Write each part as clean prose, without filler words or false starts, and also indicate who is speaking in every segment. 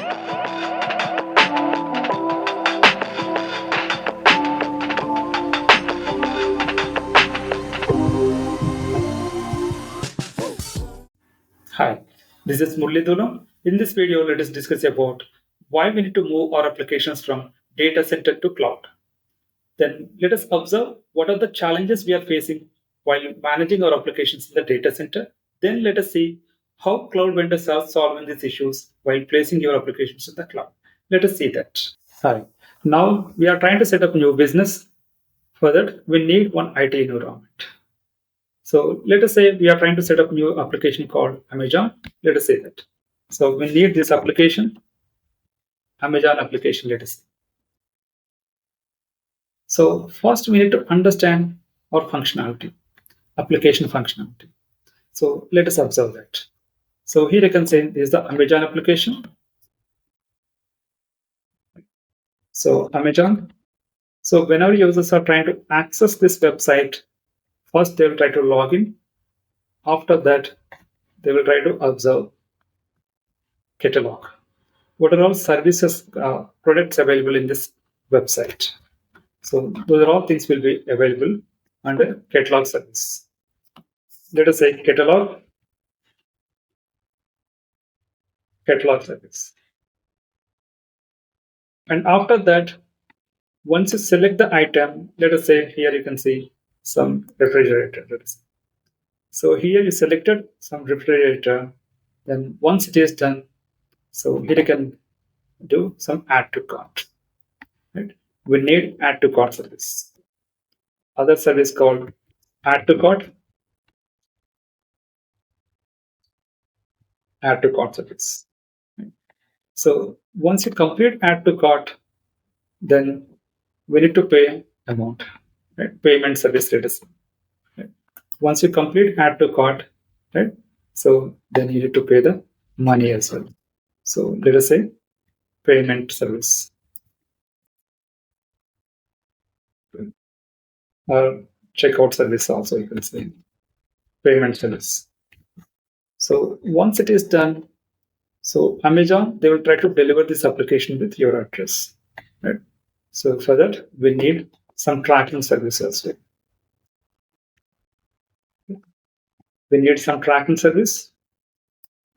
Speaker 1: Hi, this is Murlidhunu. In this video, let us discuss about why we need to move our applications from data center to cloud. Then let us observe what are the challenges we are facing while managing our applications in the data center. Then let us see how cloud vendors are solving these issues while placing your applications in the cloud. Let us see that. Hi. Now we are trying to set up a new business. For that, we need one IT environment. So let us say we are trying to set up a new application called Amazon. Let us say that. So we need this application, Amazon application, let us say. So first we need to understand our functionality, application functionality. So let us observe that. So here you can say this is the Amazon application. So Amazon. So whenever users are trying to access this website, first they will try to log in. After that, they will try to observe catalog. What are all services, products available in this website? So those are all things will be available under catalog service. Let us say catalog service. And after that, once you select the item, let us say here you can see some refrigerator. So here you selected some refrigerator. Then once it is done, so here you can do some add to cart. Right? We need add to cart service. Other service called add to cart service. So once you complete add to cart, then we need to pay amount, right? Payment service status. Right? Once you complete add to cart, right? So then you need to pay the money as well. So let us say payment service. Or checkout service also you can say payment service. So once it is done, so Amazon, they will try to deliver this application with your address, right? So for that, we need some tracking services. We need some tracking service.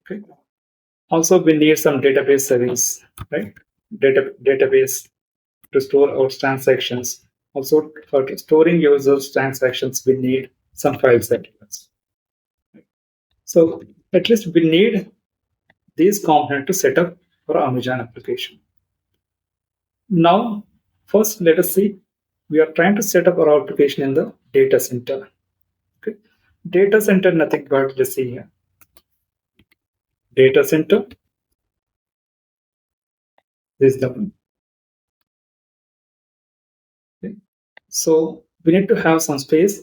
Speaker 1: Okay. Also, we need some database service, right? Database to store our transactions. Also, for storing users' transactions, we need some file settlements. So at least we need these components to set up our Amazon application. Now, first, let us see. We are trying to set up our application in the data center. Okay. Data center, nothing but let's see here. Data center. This is the one. Okay. So we need to have some space.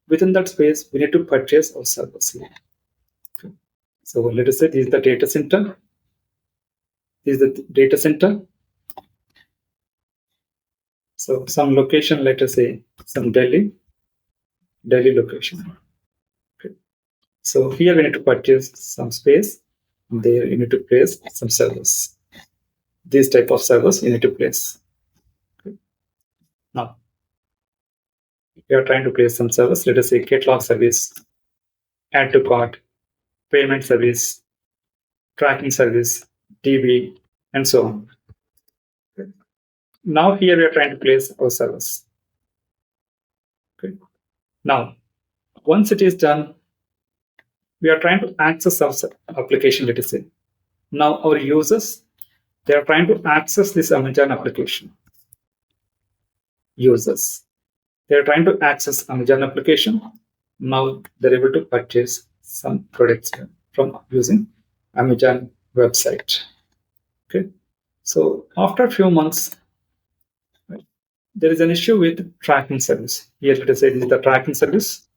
Speaker 1: Within that space, we need to purchase our servers here. Okay. So let us say this is the data center. This is the data center. So some location, let us say some Delhi location. Okay. So here we need to purchase some space. There you need to place some servers. These type of servers you need to place. Okay. Now, we are trying to place some servers. Let us say catalog service, add to cart, payment service, tracking service, DB, and so on. Okay. Now here we are trying to place our servers. Okay. Now, once it is done, we are trying to access our application, let us say. Now our users, they are trying to access this Amazon application. Users. They are trying to access Amazon application. Now they're able to purchase some products from using Amazon website. Okay. So after a few months, right, there is an issue with tracking service. Here, let us say this is the tracking service.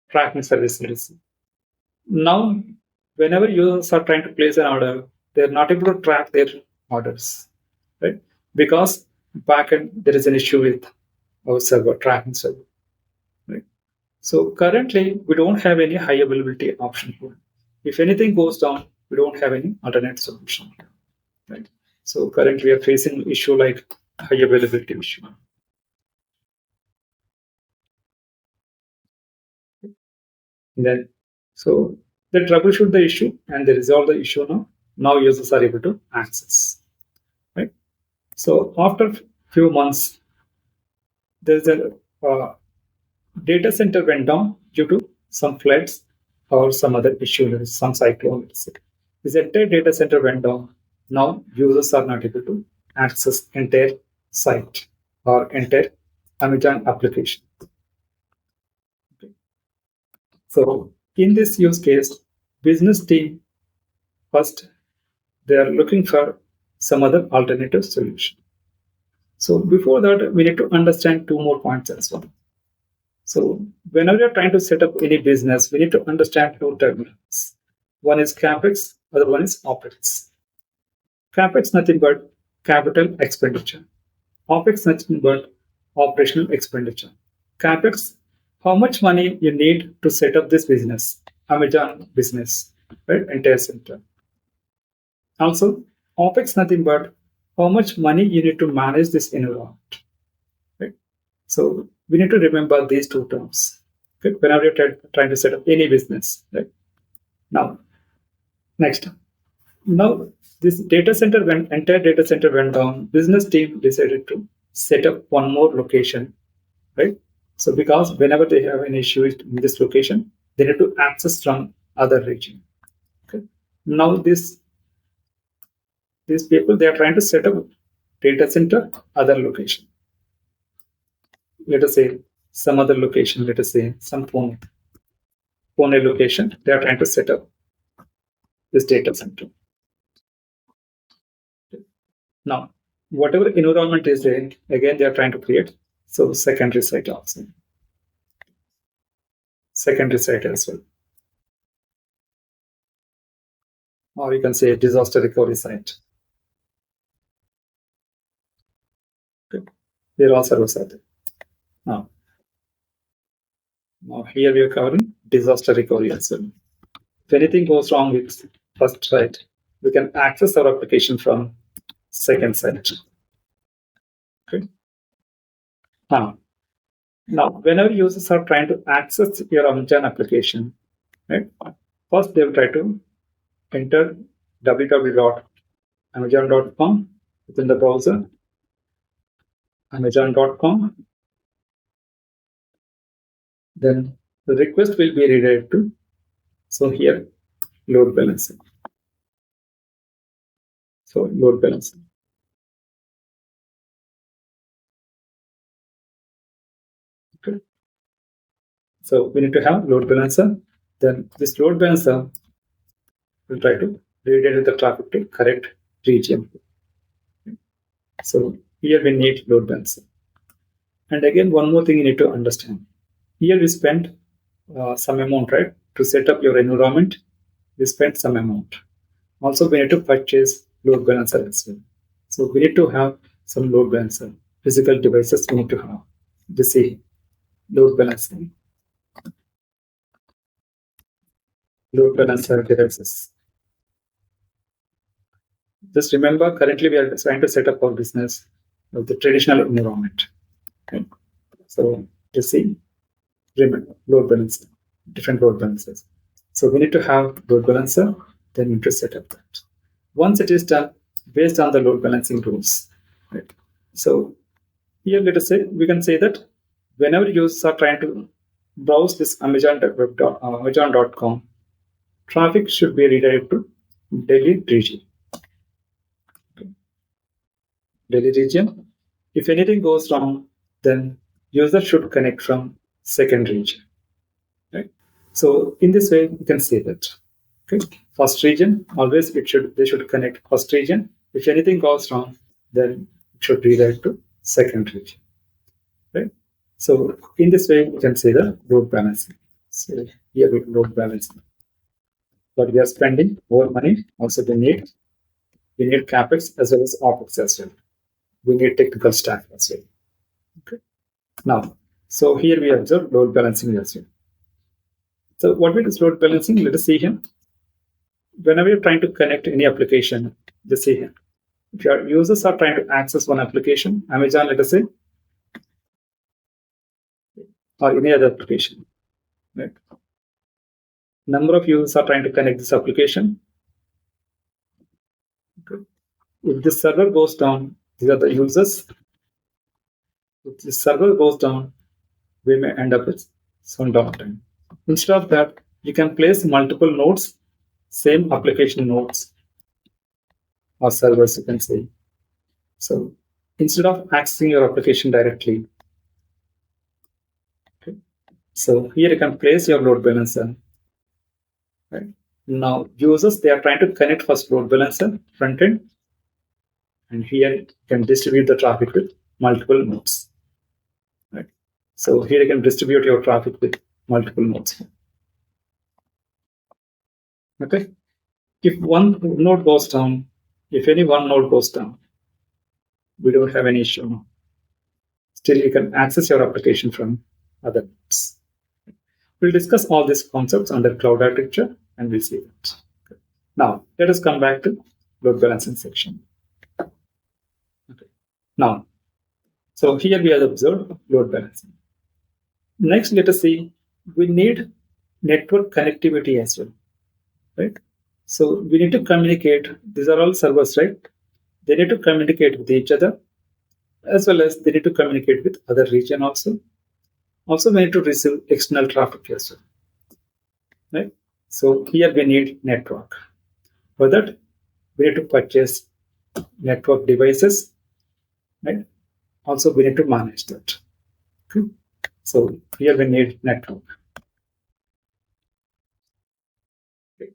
Speaker 1: Tracking service. Now, whenever users are trying to place an order, they're not able to track their orders, right? Because backend there is an issue with our server tracking server, right? So currently we don't have any high availability option here. if anything goes down, we don't have any alternate solution, right? So currently we are facing an issue like high availability issue. Then, so they troubleshoot the issue and they resolve the issue now. Now users are able to access, right? So after few months, there's a data center went down due to some floods or some other issue, some cyclone. This entire data center went down. Now users are not able to access entire site or entire Amazon application. Okay. So in this use case, business team first they are looking for some other alternative solution. So before that, we need to understand two more points as well. So whenever you're trying to set up any business, we need to understand two terms. One is CapEx, other one is OpEx. CapEx nothing but capital expenditure. OpEx nothing but operational expenditure. CapEx, how much money you need to set up this business, Amazon business, right? Entire center. Also, OpEx nothing but how much money you need to manage this environment, right? So we need to remember these two terms, okay? Whenever you're trying to set up any business, right? Now, next, now this entire data center went down. Business team decided to set up one more location, right? So because whenever they have an issue in this location, they need to access from other region. Okay. Now these people they are trying to set up data center other location. Let us say some other location. Let us say some Pune location. They are trying to set up this data center. Now, whatever environment is there, again, they are trying to create. So secondary site also. Secondary site as well. Or you can say disaster recovery site. Okay. There are servers out there. Now here we are covering disaster recovery as well. If anything goes wrong with first site, we can access our application from second site. Okay. Now, whenever users are trying to access your Amazon application, right? First, they will try to enter www.amazon.com within the browser, amazon.com. Then the request will be redirected to, so here, load balancing. So load balancing. Okay. So we need to have load balancer. Then this load balancer will try to redirect the traffic to correct region. So here we need load balancer. And again, one more thing you need to understand. Here we spent some amount, right? To set up your environment, we spent some amount. Also, we need to purchase load balancer as well. So we need to have some load balancer. Physical devices we need to have. Just see load balancing. Load balancer devices. Just remember, currently we are trying to set up our business with the traditional environment. Okay. So just see, remember load balancer, different load balancers. So we need to have load balancer, then we need to set up that. Once it is done, based on the load balancing rules, right? So here, let us say, we can say that whenever users are trying to browse this Amazon.com, traffic should be redirected to Delhi region. Okay. Delhi region. If anything goes wrong, then user should connect from second region. Right? So in this way, you can say that. Okay. First region, always they should connect first region. If anything goes wrong, then it should redirect to second region. Right? So in this way, you can say the load balancing. So here we load balancing. But we are spending more money. Also, we need capex as well as opex as well. We need technical staff as well. Okay. Now, so here we observe load balancing as well. So what is load balancing? Let us see here. whenever you're trying to connect any application, just see here. If your users are trying to access one application, Amazon, let us say, or any other application, right? Number of users are trying to connect this application. Okay. If the server goes down, these are the users. If the server goes down, we may end up with some downtime. Instead of that, you can place multiple nodes, same application nodes or servers, you can say. So instead of accessing your application directly, okay, so here you can place your load balancer. Right? Now, users, they are trying to connect first load balancer front end, and here you can distribute the traffic with multiple nodes. Right? So here you can distribute your traffic with multiple nodes. Okay. If one node goes down, if any one node goes down, we don't have any issue now. Still, you can access your application from other nodes. We'll discuss all these concepts under cloud architecture, and we'll see that. Okay. Now, let us come back to load balancing section. Okay. Now, so here we have observed load balancing. Next, let us see, we need network connectivity as well, right? So we need to communicate. These are all servers, right? They need to communicate with each other, as well as they need to communicate with other region also. Also, we need to receive external traffic as well, right? So here we need network. For that, we need to purchase network devices, right? Also, we need to manage that. Okay. So here we need network. Okay.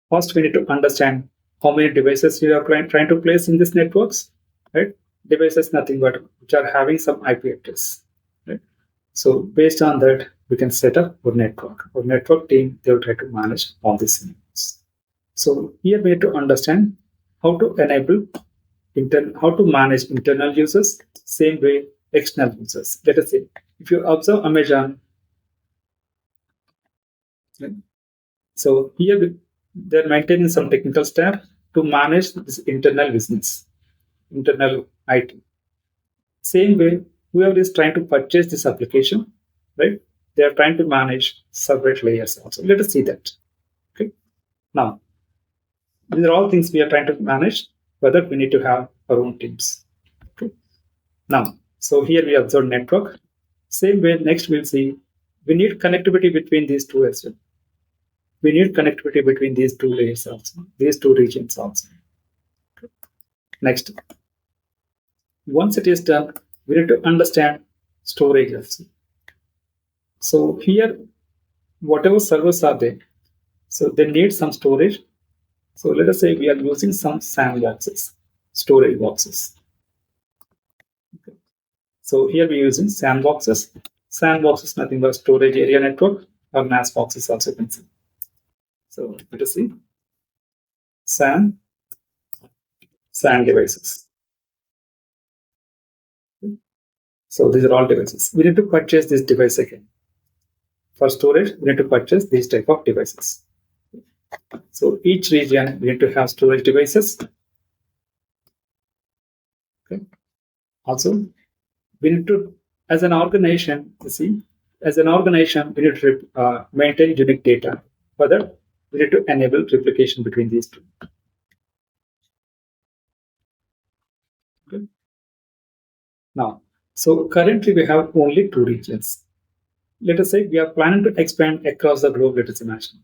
Speaker 1: First, we need to understand how many devices we are trying to place in these networks, right? Devices, nothing but which are having some IP address, right? So based on that, we can set up our network. Our network team, they will try to manage all these things. So here we need to understand how to enable how to manage internal users, same way external users. Let us say, if you observe Amazon, right? So here they're maintaining some technical staff to manage this internal business, internal IT. Same way, whoever is trying to purchase this application, right? They are trying to manage separate layers also. Let us see that. Okay. Now, these are all things we are trying to manage, whether we need to have our own teams. Okay. Now, so here we observe network. Same way, next we'll see we need connectivity between these two as well. We need connectivity between these two layers also, these two regions also. Okay. Next, once it is done, we need to understand storage also. So here, whatever servers are there, so they need some storage. So let us say we are using some sandboxes, storage boxes. Okay. So here we are using sandboxes. Sandboxes, nothing but storage area network, or NAS boxes also you can see. So let us see. SAN devices. So these are all devices. We need to purchase this device again. For storage, we need to purchase these type of devices. So each region, we need to have storage devices. Okay. Also, we need to, as an organization, you see, as an organization, we need to maintain unique data. For that, we need to enable replication between these two. Okay. Now, so currently we have only two regions. Let us say we are planning to expand across the globe, let us imagine,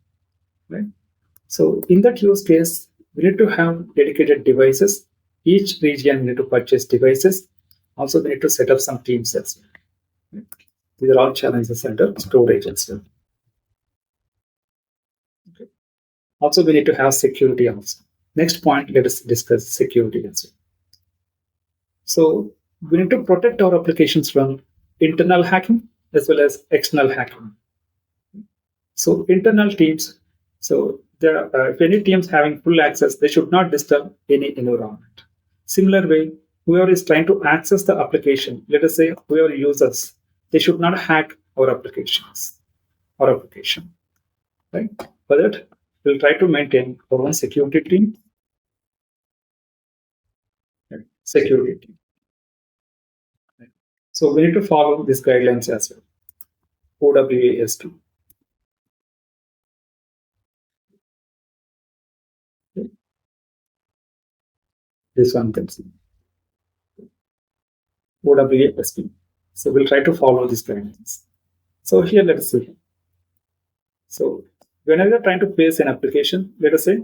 Speaker 1: right? So in that use case, we need to have dedicated devices. Each region we need to purchase devices. Also, we need to set up some teams as well. Right? These are all challenges under storage as well. Okay. Also, we need to have security also. Next point, let us discuss security as well. So we need to protect our applications from internal hacking as well as external hacking. So internal teams, so if any teams having full access, they should not disturb any environment. Similar way, whoever is trying to access the application, let us say whoever users, they should not hack our applications or application. Right? For that, we'll try to maintain our own security team. Security team. So we need to follow these guidelines as well. OWASP. This one can see. OWASP. So we'll try to follow these guidelines. So here, let us see. So whenever you're trying to place an application, let us say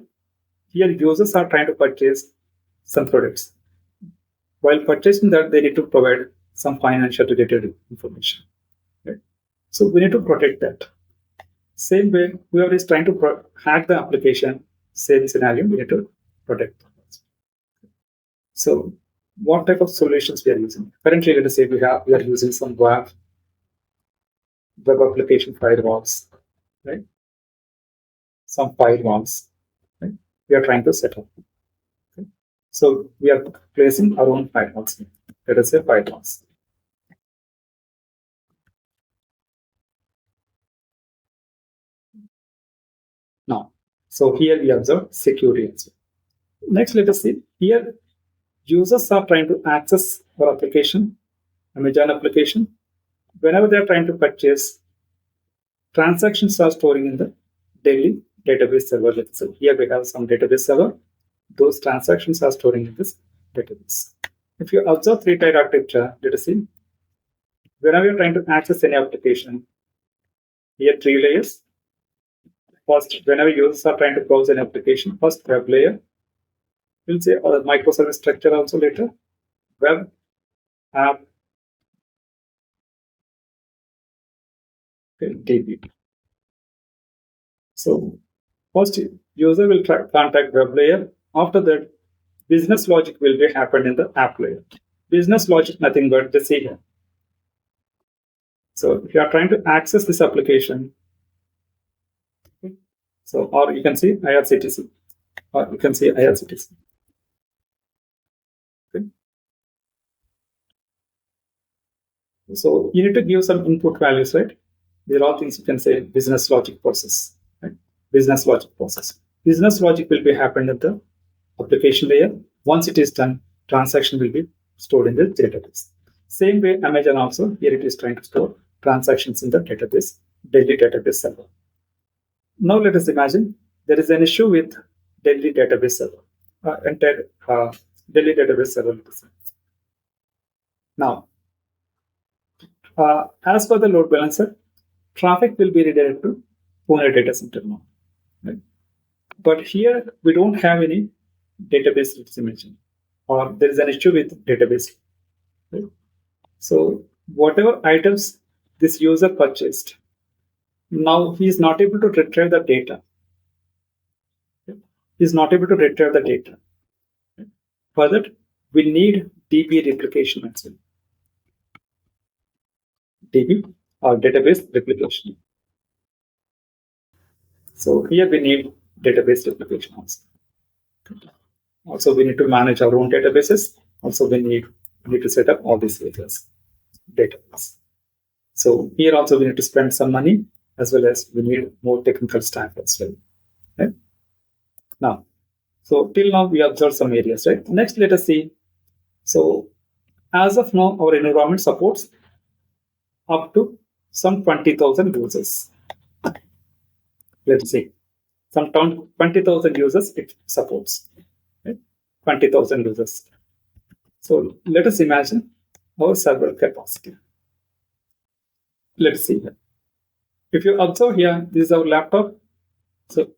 Speaker 1: here users are trying to purchase some products. While purchasing that, they need to provide some financial related information. Right? So we need to protect that. Same way, whoever is trying to hack the application, same scenario, we need to protect them. So what type of solutions we are using? Currently, let us say we are using some web application firewalls, right? Some firewalls, right? We are trying to set up. Okay? So we are placing our own firewalls. Let us say firewalls. Now, so here we observe security as well. Next, let us see here. Users are trying to access our application, Amazon application. Whenever they are trying to purchase, transactions are storing in the daily database server. Let's say here we have some database server. Those transactions are storing in this database. If you observe three-tier architecture, let us see. Whenever you're trying to access any application, here three layers. First, whenever users are trying to browse an application, first web layer. We'll say microservice structure also later. Web, app, DB. So first user will contact web layer. After that, business logic will be happened in the app layer. Business logic, nothing but the see here. So if you are trying to access this application, so or you can see IRCTC, or you can see IRCTC. Okay. So you need to give some input values, right? These are all things you can say business logic process, right? Business logic process. Business logic will be happened at the application layer. Once it is done, transaction will be stored in the database. Same way, Amazon also, here it is trying to store transactions in the database, daily database server. Now let us imagine there is an issue with daily database server, daily database server. Now, as per the load balancer, traffic will be redirected to Pune data center now. Right? But here we don't have any database dimension, or there is an issue with database. Right? So whatever items this user purchased, now he is not able to retrieve the data. He is not able to retrieve the data. For that, we need DB replication as well. DB or database replication. So here we need database replication also. Also, we need to manage our own databases. Also, we need to set up all these areas, database. So here also we need to spend some money, as well as we need more technical staff as well. Right? Now, so till now we observed some areas, right? Next, let us see. So as of now, our environment supports up to some 20,000 users. Let's see, some 20,000 users it supports. Right? 20,000 users. So let us imagine our server capacity. Let's see here. If you observe here, this is our laptop. So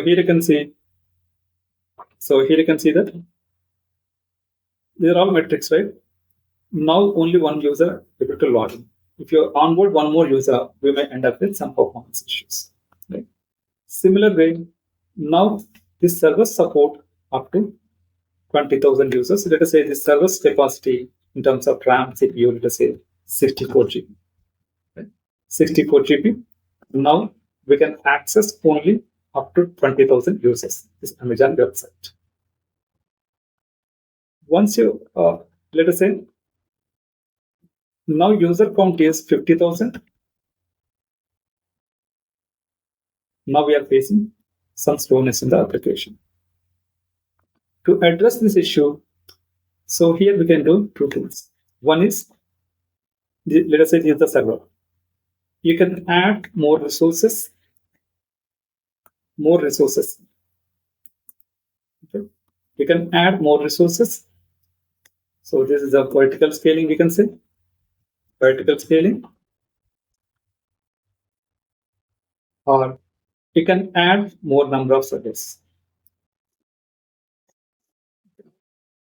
Speaker 1: here you can see. So here you can see that these are all metrics, right? Now only one user able to log in. If you onboard one more user, we may end up with some performance issues. Right? Similar way, now this server support up to 20,000 users. Let us say this server's capacity in terms of RAM, CPU, let us say 64 GB. Right? 64 GB. Now we can access only up to 20,000 users. This Amazon website. Once you, let us say, now user count is 50,000. Now we are facing some slowness in the application. To address this issue, so here we can do two things. One is, let us say this is the server. You can add more resources. Okay. You can add more resources. So this is a vertical scaling, we can say. Vertical scaling. Or you can add more number of servers.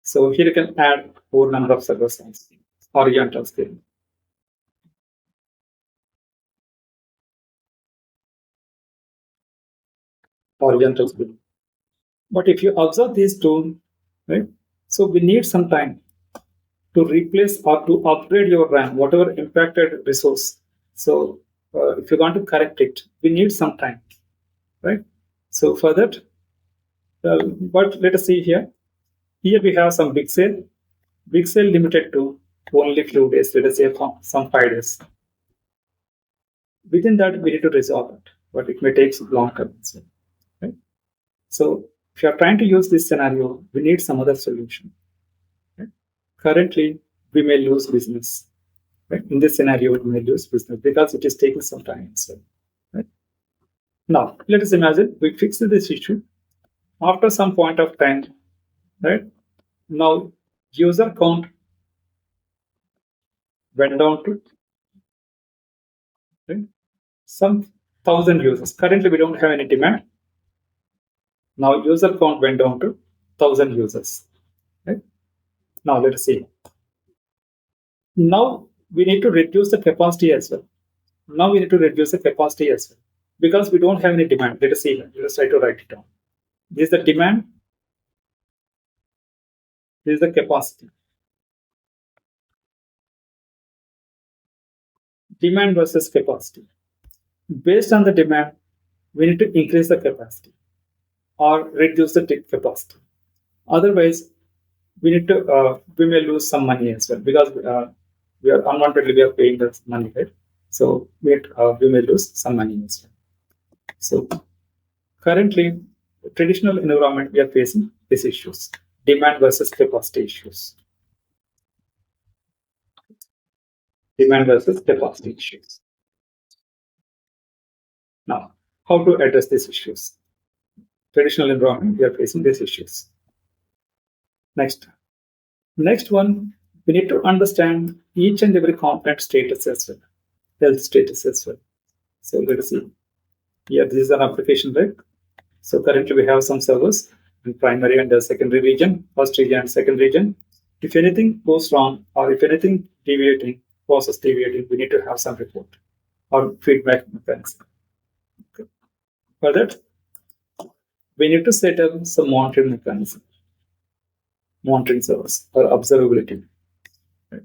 Speaker 1: So here you can add more number of servers. Horizontal scaling. Horizontal scaling. But if you observe these two, right? So we need some time to replace or to upgrade your RAM, whatever impacted resource. So if you want to correct it, we need some time, right? So for that, but let us see here. Here we have some big sale limited to only few days, let us say some 5 days. Within that, we need to resolve it, but it may take long term. Right? So if you are trying to use this scenario, we need some other solution. Right? Currently, we may lose business. Right? In this scenario, we may lose business because it is taking some time. So, right? Now, let us imagine we fix this issue. After some point of time, right? Now, user count went down to right? Some 1,000 users. Currently, we don't have any demand. Now, user count went down to 1,000 users. Right? Now, let us see. Now, we need to reduce the capacity as well. Because we don't have any demand. Let us see. Let us try to write it down. This is the demand. This is the capacity. Demand versus capacity. Based on the demand, we need to increase the capacity or reduce the capacity. Otherwise, we may lose some money as well because we are unwantedly paying the money, right? So we may lose some money as well. So currently, traditional environment, we are facing these issues: demand versus capacity issues. Demand versus capacity issues. Now, how to address these issues? Traditional environment, we are facing these issues. Next one, we need to understand each and every component status as well, health status as well. So let us see. Here, this is an application, right? So currently we have some servers in primary and the secondary region, first region and second region. If anything goes wrong or if anything process deviating, we need to have some report or feedback mechanism. Okay. For that, we need to set up some monitoring mechanism, monitoring servers or observability. Right?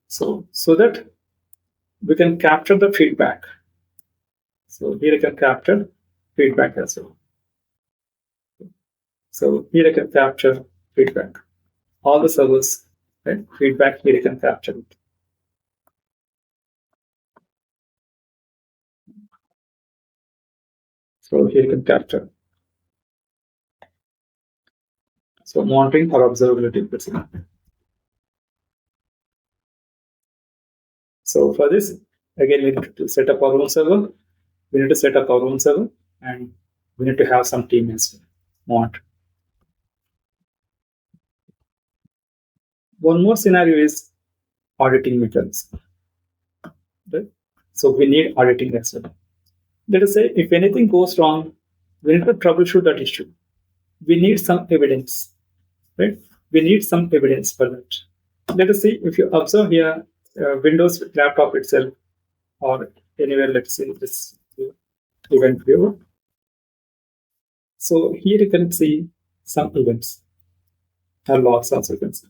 Speaker 1: So that we can capture the feedback. So here I can capture feedback as well. So here I can capture feedback. All the servers, right? Feedback here I can capture it. So here you can capture. So monitoring or observability. So for this, again, we need to set up our own server. And we need to have some team as well. One more scenario is auditing mechanism. Right? So we need auditing as well. Let us say if anything goes wrong, we need to troubleshoot that issue. We need some evidence, right? We need some evidence for that. Let us see if you observe here, Windows laptop itself, or anywhere, let's say this event viewer. So here you can see some events or logs also you can see.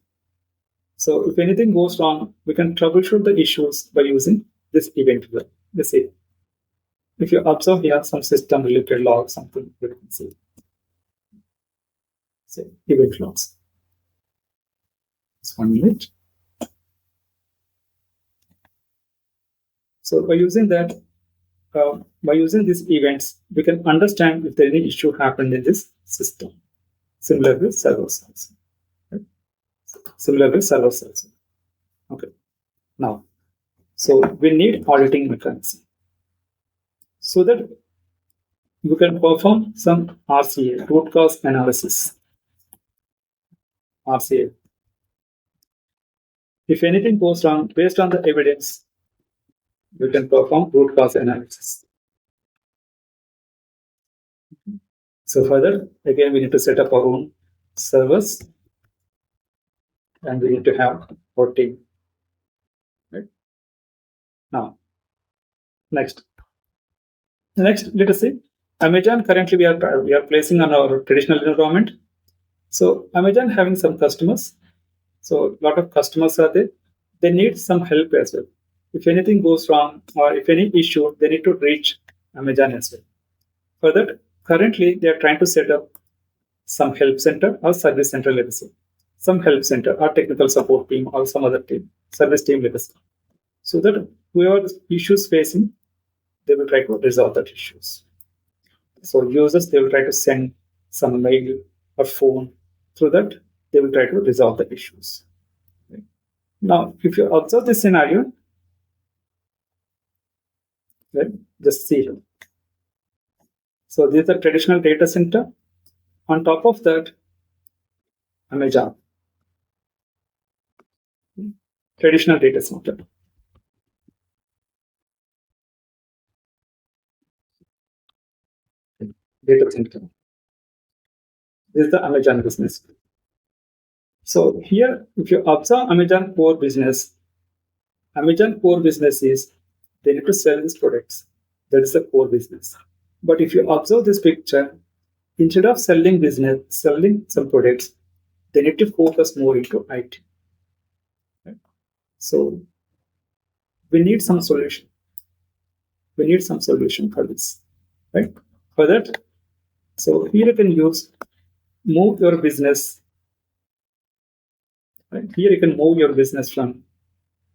Speaker 1: So if anything goes wrong, we can troubleshoot the issues by using this event viewer. Let's see. If you observe here some system related log, something you can see. Say event logs. Just 1 minute. So by using that, by using these events, we can understand if there any issue happened in this system. Similar with servers also. Right? Similar with servers also. Okay. Now, so we need auditing mechanism so that you can perform some RCA, root cause analysis. RCA. If anything goes wrong, based on the evidence, you can perform root cause analysis. So further, again, we need to set up our own servers and we need to have our team. Right? Now, next, let us see. Amazon currently we are placing on our traditional environment. So Amazon having some customers. So a lot of customers are there. They need some help as well. If anything goes wrong or if any issue, they need to reach Amazon as well. For that, currently they are trying to set up some help center or service center, let us say. Some help center or technical support team or some other team, service team, let us say. So that whoever the issues facing, they will try to resolve that issues. So users, they will try to send some mail or phone. Through that, they will try to resolve the issues. Okay. Now, if you observe this scenario, right, just see here. So this is the traditional data center. On top of that, Amazon. Traditional data center. Data center. This is the Amazon business. So here, if you observe Amazon core business is they need to sell these products. That is the core business. But if you observe this picture, instead of selling some products, they need to focus more into IT. Right? So we need some solution. We need some solution for this. Right? For that, so here you can move your business. Right? Here you can move your business from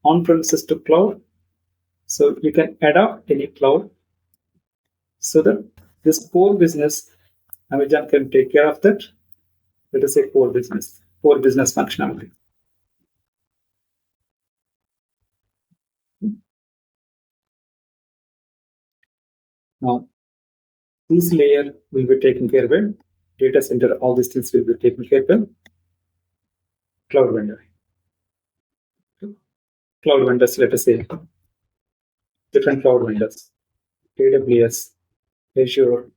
Speaker 1: on-premises to cloud. So you can adopt any cloud so that this core business, Amazon can take care of that. Let us say core business functionality. Now, this layer will be taken care of. Data center, all these things will be taken care of. Cloud vendor. Cloud vendors, let us say, different cloud vendors. AWS, Azure,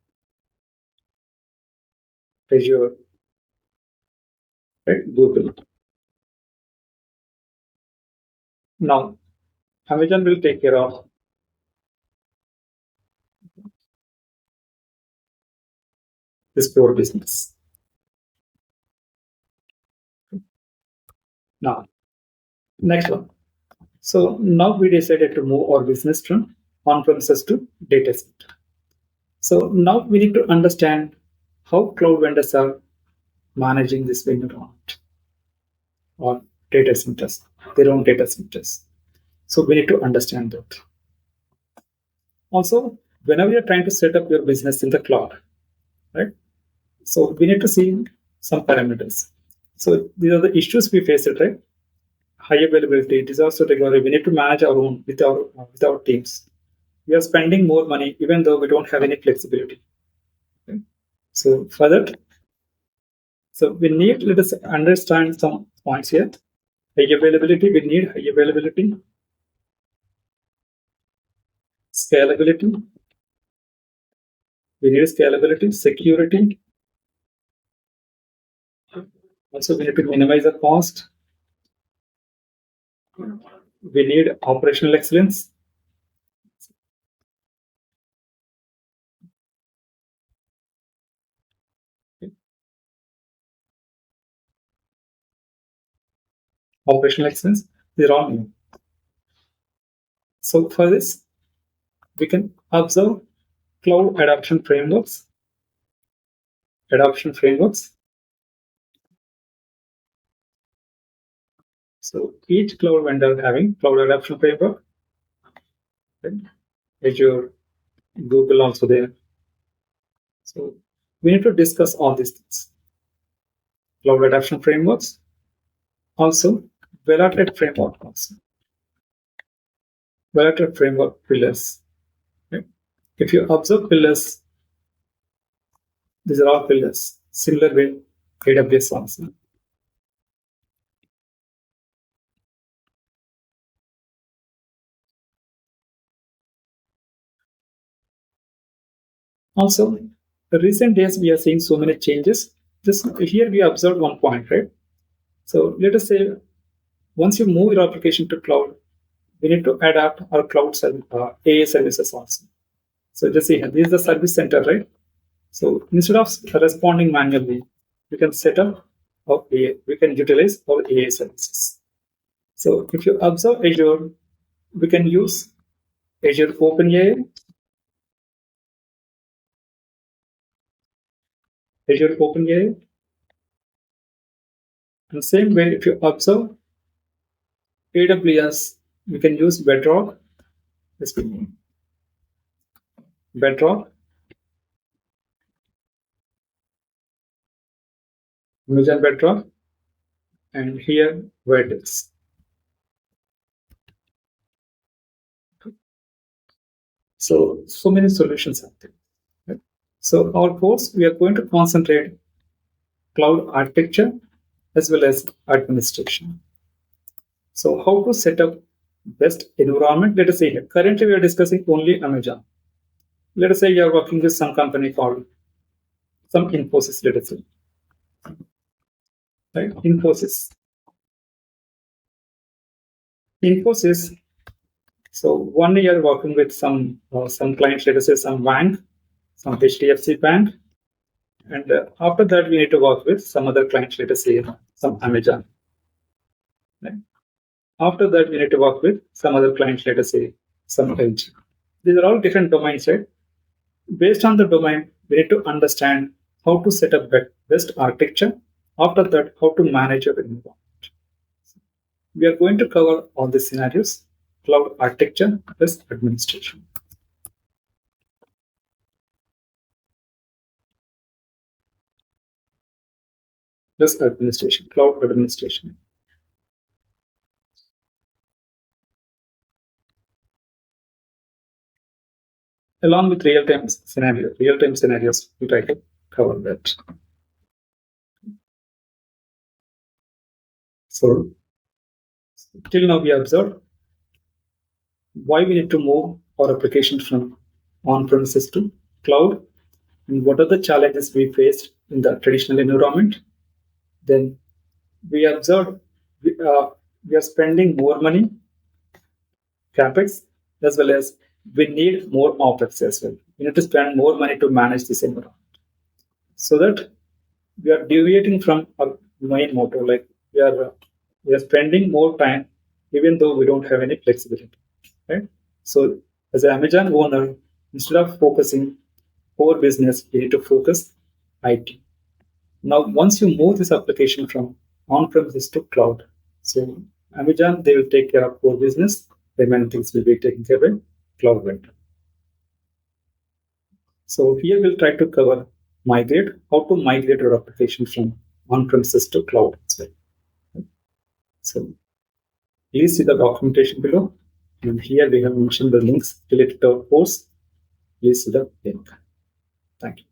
Speaker 1: right? Google. Now, Amazon will take care of this core business. Now, next one. So now we decided to move our business from on-premises to data center. So now we need to understand how cloud vendors are managing this environment or data centers, their own data centers. So we need to understand that. Also, whenever you're trying to set up your business in the cloud, right? So we need to see some parameters. So these are the issues we face, right? High availability, disaster recovery. We need to manage our own with our teams. We are spending more money even though we don't have any flexibility. Okay? So for that, so we need, let us understand some points here. High availability, we need high availability. Scalability, we need scalability. Security, also we need to minimize the cost. We need operational excellence. Operational excellence, they're all new. So for this, we can observe cloud adoption frameworks. So each cloud vendor having cloud adoption framework. Right? Azure, Google also there. So we need to discuss all these things. Cloud adoption frameworks, also validated framework also. Validated framework pillars. Okay. If you observe pillars, these are all pillars. Similar way, AWS also. Also, the recent days we are seeing so many changes. Just here we observed one point, right? So let us say once you move your application to cloud, we need to adapt our AI services also. So just see, this is the service center, right? So instead of responding manually, we can set up our AI, we can utilize our AI services. So if you observe Azure, we can use Azure OpenAI, Azure OpenAI, and same way if you observe AWS, we can use Bedrock, Bedrock, Amazon Bedrock, and here Vertex. So many solutions are there. Right? So our course, we are going to concentrate cloud architecture as well as administration. So how to set up best environment? Let us say here. Currently, we are discussing only Amazon. Let us say you are working with some company called some Infosys. Let us say, right? Infosys. Infosys. So one year working with some clients. Let us say some bank, some HDFC bank, and after that we need to work with some other clients. Let us say some Amazon. Right? After that, we need to work with some other clients, let us say some LG. These are all different domains, right? Based on the domain, we need to understand how to set up best architecture. After that, how to manage your environment. We are going to cover all the scenarios, cloud architecture plus administration. Plus administration, cloud administration. Along with real-time scenarios, we try to cover that. So till now we observed why we need to move our application from on-premises to cloud, and what are the challenges we faced in the traditional environment. Then we observed we are spending more money, capex, as well as we need more opex as well. We need to spend more money to manage this environment, so that we are deviating from our main motto. Like we are spending more time, even though we don't have any flexibility, right? So as an Amazon owner, instead of focusing core business, you need to focus IT. Now, once you move this application from on-premises to cloud, so Amazon, they will take care of core business. Remaining things will be taken care by cloud vendor. So here we'll try to cover how to migrate your application from on-premises to cloud as well. So please see the documentation below. And here we have mentioned the links related to our course. Please see the link. Thank you.